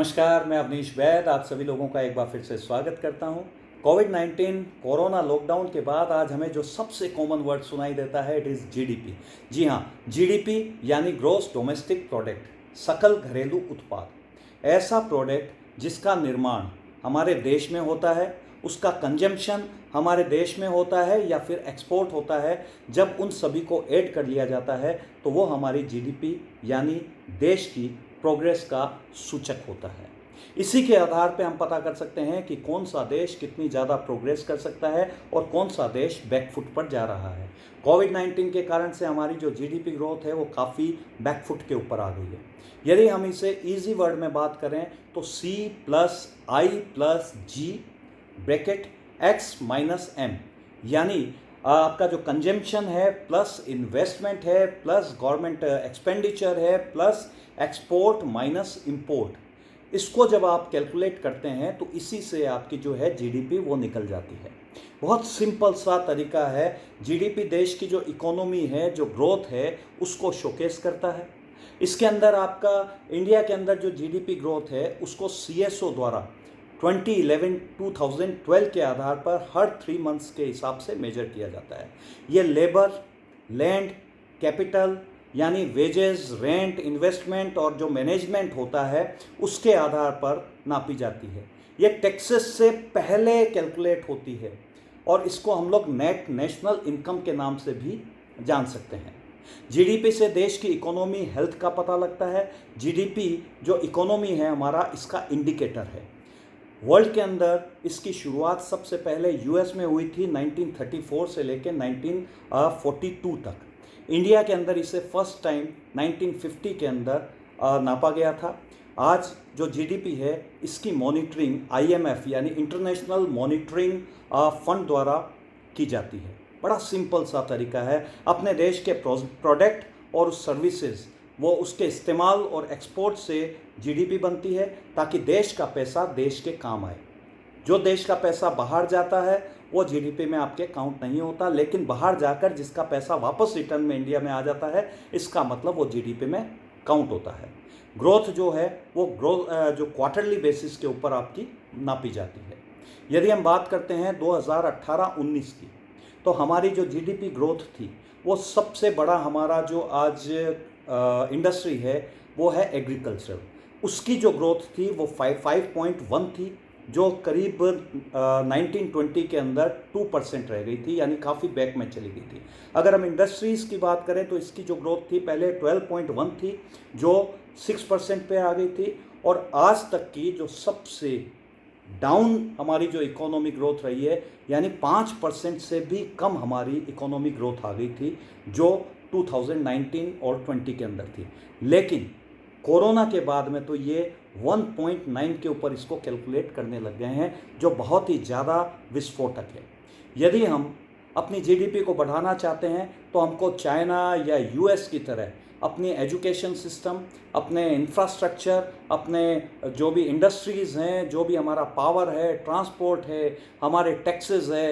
नमस्कार, मैं अवनीश वैद आप सभी लोगों का एक बार फिर से स्वागत करता हूं। कोविड-19 कोरोना लॉकडाउन के बाद आज हमें जो सबसे कॉमन वर्ड सुनाई देता है इट इज़ जीडीपी। जी हाँ, जीडीपी यानी ग्रॉस डोमेस्टिक प्रोडक्ट, सकल घरेलू उत्पाद। ऐसा प्रोडक्ट जिसका निर्माण हमारे देश में होता है, उसका कंजम्पशन हमारे देश में होता है या फिर एक्सपोर्ट होता है। जब उन सभी को ऐड कर लिया जाता है तो वो हमारी जीडीपी यानी देश की प्रोग्रेस का सूचक होता है। इसी के आधार पे हम पता कर सकते हैं कि कौन सा देश कितनी ज़्यादा प्रोग्रेस कर सकता है और कौन सा देश बैकफुट पर जा रहा है। कोविड-19 के कारण से हमारी जो जीडीपी ग्रोथ है वो काफ़ी बैकफुट के ऊपर आ गई है। यदि हम इसे ईजी वर्ड में बात करें तो C+I+G ब्रैकेट X-M यानी आपका जो कंजम्पशन है प्लस इन्वेस्टमेंट है प्लस गवर्नमेंट एक्सपेंडिचर है प्लस एक्सपोर्ट माइनस इंपोर्ट, इसको जब आप कैलकुलेट करते हैं तो इसी से आपकी जो है जीडीपी वो निकल जाती है। बहुत सिंपल सा तरीका है। जीडीपी देश की जो इकोनॉमी है, जो ग्रोथ है, उसको शोकेस करता है। इसके अंदर आपका इंडिया के अंदर जो जीडीपी ग्रोथ है उसको सीएसओ द्वारा 2011-2012 के आधार पर हर 3 मंथ्स के हिसाब से मेजर किया जाता है। ये लेबर, लैंड, कैपिटल यानी वेजेस, रेंट, इन्वेस्टमेंट और जो मैनेजमेंट होता है उसके आधार पर नापी जाती है। ये टैक्सेस से पहले कैलकुलेट होती है और इसको हम लोग नेट नेशनल इनकम के नाम से भी जान सकते हैं। जीडीपी से देश की इकोनॉमी हेल्थ का पता लगता है। जीडीपी जो इकोनॉमी है हमारा, इसका इंडिकेटर है। वर्ल्ड के अंदर इसकी शुरुआत सबसे पहले यूएस में हुई थी 1934 से लेकर 1942 तक। इंडिया के अंदर इसे फर्स्ट टाइम 1950 के अंदर नापा गया था। आज जो जीडीपी है इसकी मॉनिटरिंग आईएमएफ यानी इंटरनेशनल मॉनिटरिंग फंड द्वारा की जाती है। बड़ा सिंपल सा तरीका है। अपने देश के प्रोडक्ट और सर्विसेज वो उसके इस्तेमाल और एक्सपोर्ट से जीडीपी बनती है ताकि देश का पैसा देश के काम आए। जो देश का पैसा बाहर जाता है वो जीडीपी में आपके काउंट नहीं होता, लेकिन बाहर जाकर जिसका पैसा वापस रिटर्न में इंडिया में आ जाता है इसका मतलब वो जीडीपी में काउंट होता है। ग्रोथ जो है वो जो क्वार्टरली बेसिस के ऊपर आपकी नापी जाती है। यदि हम बात करते हैं 2018-19 की, तो हमारी जो जीडीपी ग्रोथ थी वो सबसे बड़ा हमारा जो आज इंडस्ट्री है वो है एग्रीकल्चर। उसकी जो ग्रोथ थी वो 5.1 थी, जो करीब 1920 के अंदर 2% रह गई थी, यानी काफ़ी बैक में चली गई थी। अगर हम इंडस्ट्रीज़ की बात करें तो इसकी जो ग्रोथ थी पहले 12.1 थी जो 6% पे आ गई थी, और आज तक की जो सबसे डाउन हमारी जो इकोनॉमिक ग्रोथ रही है यानी 5% से भी कम हमारी इकोनॉमिक ग्रोथ आ गई थी जो 2019 और 20 के अंदर थी। लेकिन कोरोना के बाद में तो ये 1.9 के ऊपर इसको कैलकुलेट करने लग गए हैं, जो बहुत ही ज़्यादा विस्फोटक है। यदि हम अपनी जीडीपी को बढ़ाना चाहते हैं तो हमको चाइना या यूएस की तरह अपनी एजुकेशन सिस्टम, अपने इंफ्रास्ट्रक्चर, अपने जो भी इंडस्ट्रीज़ हैं, जो भी हमारा पावर है, ट्रांसपोर्ट है, हमारे टैक्सेस है,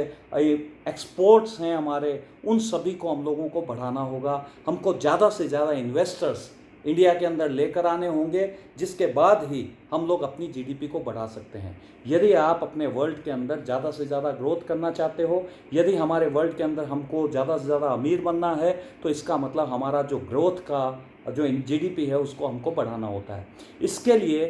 एक्सपोर्ट्स हैं हमारे, उन सभी को हम लोगों को बढ़ाना होगा। हमको ज़्यादा से ज़्यादा इन्वेस्टर्स इंडिया के अंदर लेकर आने होंगे, जिसके बाद ही हम लोग अपनी जीडीपी को बढ़ा सकते हैं। यदि आप अपने वर्ल्ड के अंदर ज़्यादा से ज़्यादा ग्रोथ करना चाहते हो, यदि हमारे वर्ल्ड के अंदर हमको ज़्यादा से ज़्यादा अमीर बनना है, तो इसका मतलब हमारा जो ग्रोथ का जो जीडीपी है उसको हमको बढ़ाना होता है। इसके लिए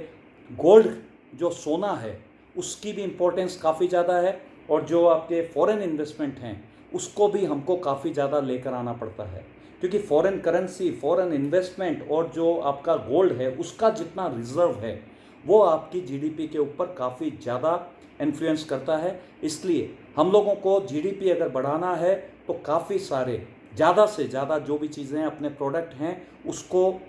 गोल्ड जो सोना है उसकी भी इम्पोर्टेंस काफ़ी ज़्यादा है, और जो आपके फॉरेन इन्वेस्टमेंट हैं उसको भी हमको काफ़ी ज़्यादा लेकर आना पड़ता है, क्योंकि फॉरेन करेंसी, फॉरेन इन्वेस्टमेंट और जो आपका गोल्ड है उसका जितना रिजर्व है वो आपकी जीडीपी के ऊपर काफ़ी ज़्यादा इन्फ्लुएंस करता है। इसलिए हम लोगों को जीडीपी अगर बढ़ाना है तो काफ़ी सारे ज़्यादा से ज़्यादा जो भी चीज़ें अपने प्रोडक्ट हैं उसको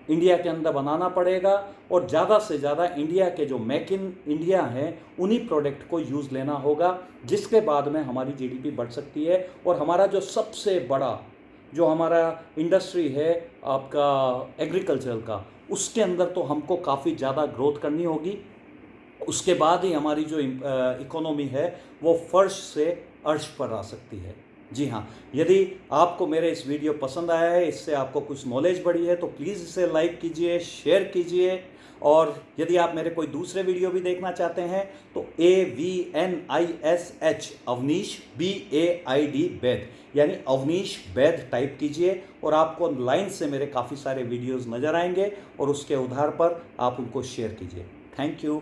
इंडिया के अंदर बनाना पड़ेगा, और ज़्यादा से ज़्यादा इंडिया के जो मेक इन इंडिया हैं उन्हीं प्रोडक्ट को यूज़ लेना होगा, जिसके बाद में हमारी जीडीपी बढ़ सकती है। और हमारा जो सबसे बड़ा जो हमारा इंडस्ट्री है आपका एग्रीकल्चर का, उसके अंदर तो हमको काफ़ी ज़्यादा ग्रोथ करनी होगी। उसके बाद ही हमारी जो इकोनॉमी है वो फर्श से अर्श पर आ सकती है। जी हाँ, यदि आपको मेरे इस वीडियो पसंद आया है, इससे आपको कुछ नॉलेज बढ़ी है, तो प्लीज़ इसे लाइक कीजिए, शेयर कीजिए और यदि आप मेरे कोई दूसरे वीडियो भी देखना चाहते हैं तो AVNISH अवनीश BAID वैद यानी अवनीश वैद टाइप कीजिए और आपको लाइन से मेरे काफ़ी सारे वीडियोस नज़र आएंगे और उसके आधार पर आप उनको शेयर कीजिए। Thank you.